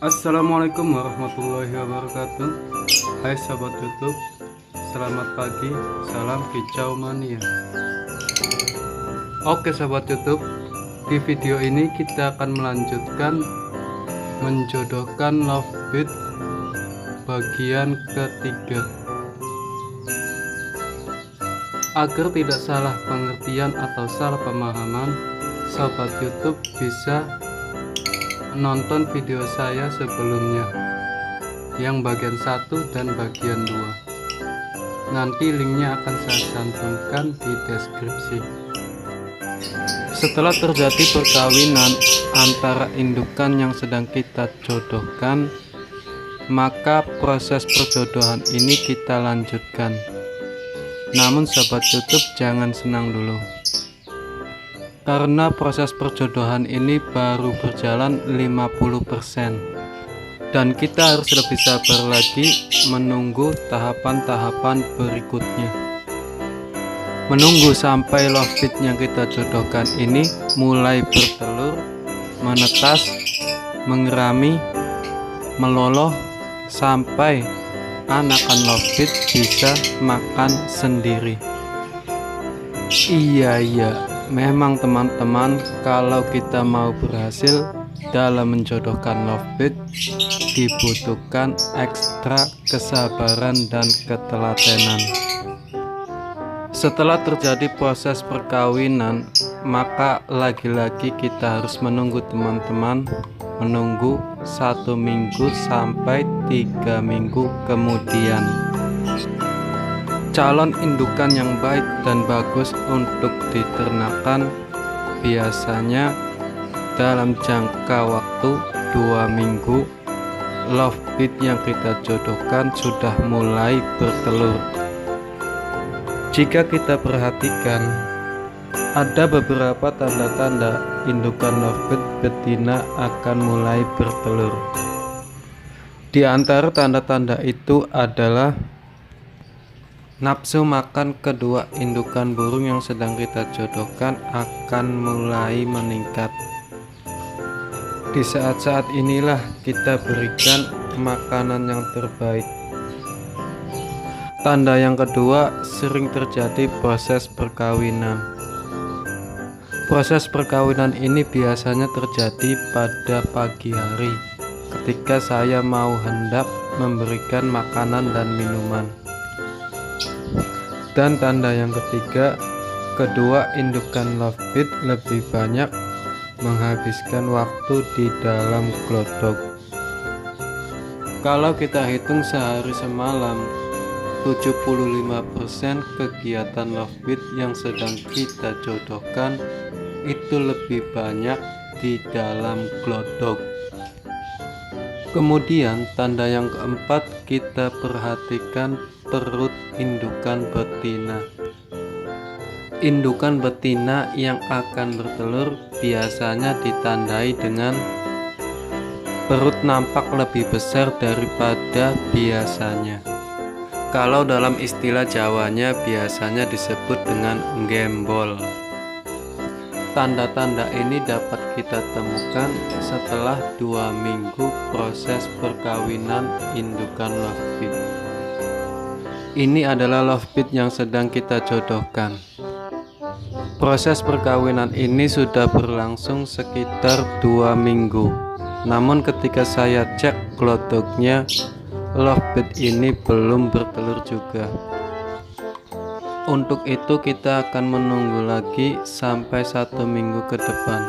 Assalamualaikum warahmatullahi wabarakatuh. Hai sahabat YouTube, selamat pagi, salam kicau mania. Oke sahabat YouTube, di video ini kita akan melanjutkan menjodohkan Love Beat bagian ketiga. Agar tidak salah pengertian atau salah pemahaman, sahabat YouTube bisa nonton video saya sebelumnya yang bagian 1 dan bagian 2. Nanti linknya akan saya cantumkan di deskripsi. Setelah terjadi perkawinan antara indukan yang sedang kita jodohkan, maka proses perjodohan ini kita lanjutkan. Namun sahabat YouTube jangan senang dulu, karena proses perjodohan ini baru berjalan 50% dan kita harus lebih sabar lagi menunggu tahapan-tahapan berikutnya, menunggu sampai love beat yang kita jodohkan ini mulai bertelur, menetas, mengerami, meloloh, sampai anakan love beat bisa makan sendiri. Iya, memang teman-teman, kalau kita mau berhasil dalam menjodohkan love beat dibutuhkan ekstra kesabaran dan ketelatenan. Setelah terjadi proses perkawinan, maka lagi-lagi kita harus menunggu teman-teman, menunggu 1 minggu sampai 3 minggu kemudian. Calon indukan yang baik dan bagus untuk diternakan biasanya dalam jangka waktu 2 minggu love beat yang kita jodohkan sudah mulai bertelur. Jika kita perhatikan, ada beberapa tanda-tanda indukan love beat betina akan mulai bertelur. Di antara tanda-tanda itu adalah nafsu makan kedua indukan burung yang sedang kita jodohkan akan mulai meningkat. Di saat-saat inilah kita berikan makanan yang terbaik. Tanda yang kedua, sering terjadi proses perkawinan. Proses perkawinan ini biasanya terjadi pada pagi hari ketika saya mau hendak memberikan makanan dan minuman. Dan tanda yang ketiga, kedua indukan love beat lebih banyak menghabiskan waktu di dalam glodok. Kalau kita hitung sehari semalam, 75% kegiatan love beat yang sedang kita jodohkan itu lebih banyak di dalam glodok. Kemudian tanda yang keempat, kita perhatikan perut indukan betina. Indukan betina yang akan bertelur biasanya ditandai dengan perut nampak lebih besar daripada biasanya. Kalau dalam istilah Jawanya biasanya disebut dengan gembol. Tanda-tanda ini dapat kita temukan setelah 2 minggu proses perkawinan indukan love beat. Ini adalah love beat yang sedang kita jodohkan. Proses perkawinan ini sudah berlangsung sekitar 2 minggu. Namun ketika saya cek glodoknya, love beat ini belum bertelur juga. Untuk itu kita akan menunggu lagi sampai 1 minggu ke depan.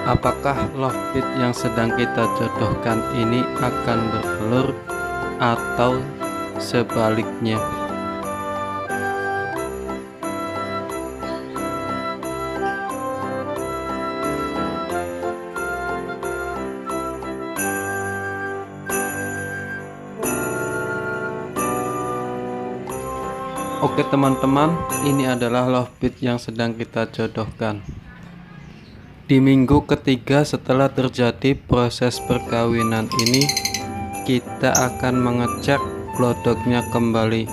Apakah love beat yang sedang kita jodohkan ini akan bertelur atau sebaliknya? Oke teman-teman, ini adalah love bead yang sedang kita jodohkan. Di minggu ketiga setelah terjadi proses perkawinan ini, kita akan mengecek glodoknya kembali.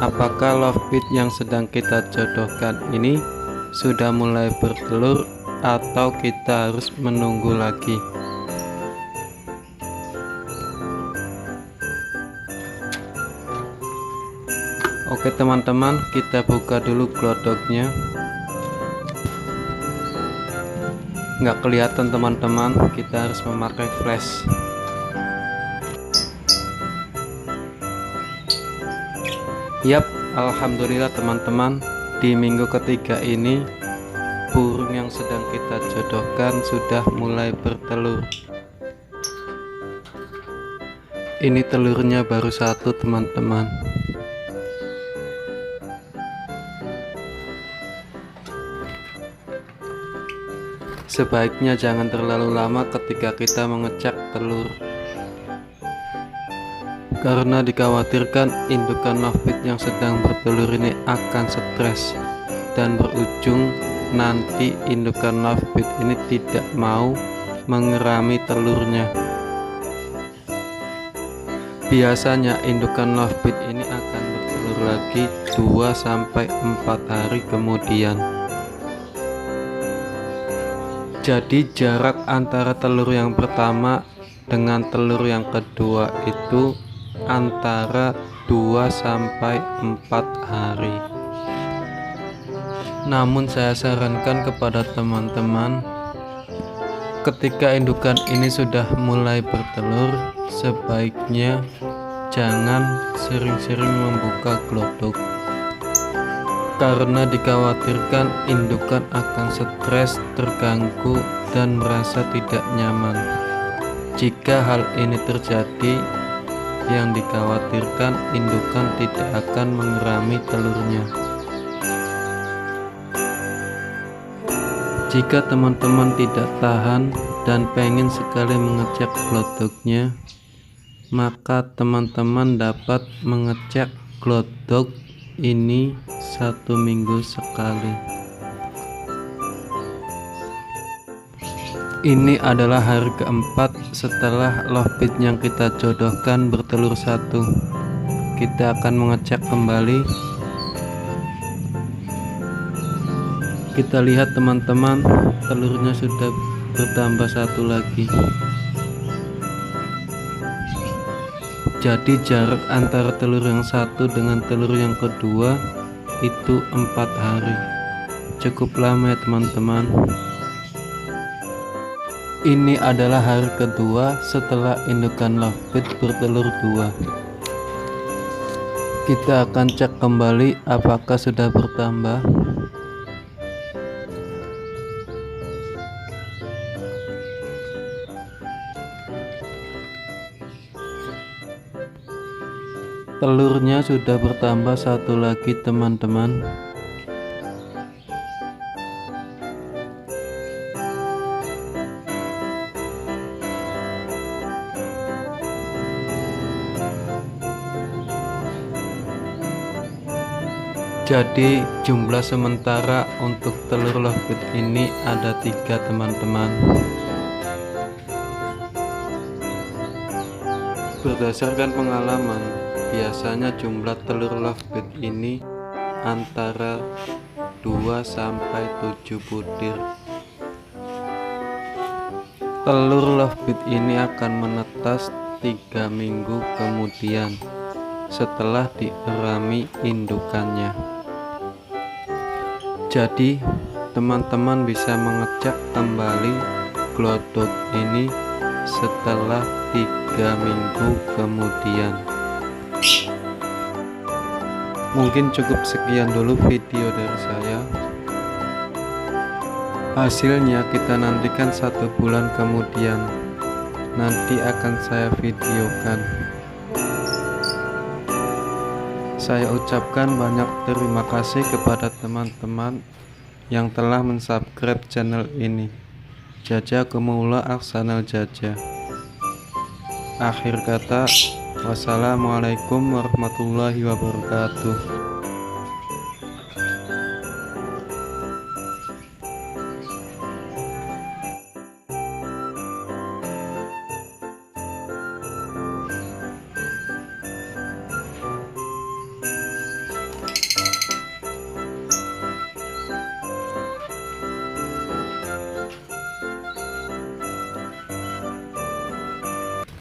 Apakah love bead yang sedang kita jodohkan ini sudah mulai bertelur atau kita harus menunggu lagi. Oke teman-teman, kita buka dulu glodoknya. Nggak kelihatan teman-teman, kita harus memakai flash. Yap, alhamdulillah teman-teman, di minggu ketiga ini burung yang sedang kita jodohkan sudah mulai bertelur. Ini telurnya baru satu teman-teman. Sebaiknya jangan terlalu lama ketika kita mengecek telur, karena dikhawatirkan indukan love bead yang sedang bertelur ini akan stres dan berujung nanti indukan love bead ini tidak mau mengerami telurnya. Biasanya indukan love bead ini akan bertelur lagi 2-4 hari kemudian. Jadi jarak antara telur yang pertama dengan telur yang kedua itu antara 2-4 hari. Namun saya sarankan kepada teman-teman, ketika indukan ini sudah mulai bertelur, sebaiknya jangan sering-sering membuka glodok, karena dikhawatirkan indukan akan stres, terganggu, dan merasa tidak nyaman. Jika hal ini terjadi, yang dikhawatirkan indukan tidak akan mengerami telurnya. Jika teman-teman tidak tahan dan pengen sekali mengecek glodoknya, maka teman-teman dapat mengecek glodok ini 1 minggu sekali. Ini adalah hari keempat setelah love bead yang kita jodohkan bertelur 1. Kita akan mengecek kembali. Kita lihat teman-teman, telurnya sudah bertambah 1 lagi. Jadi jarak antara telur yang satu dengan telur yang kedua itu 4 hari. Cukup lama ya teman-teman. Ini adalah hari kedua setelah indukan love bead bertelur 2. Kita akan cek kembali apakah sudah bertambah. Telurnya sudah bertambah 1 lagi teman-teman. Jadi jumlah sementara untuk telur love bead ini ada 3 teman-teman. Berdasarkan pengalaman, biasanya jumlah telur love bead ini antara 2-7 butir. Telur love bead ini akan menetas 3 minggu kemudian setelah dierami indukannya. Jadi teman-teman bisa mengecek kembali glodok ini setelah 3 minggu kemudian. Mungkin cukup sekian dulu video dari saya. Hasilnya kita nantikan 1 bulan kemudian. Nanti akan saya videokan. Saya ucapkan banyak terima kasih kepada teman-teman yang telah mensubscribe channel ini. Jazakumullah ahsanal jazaa. Akhir kata, wassalamualaikum warahmatullahi wabarakatuh.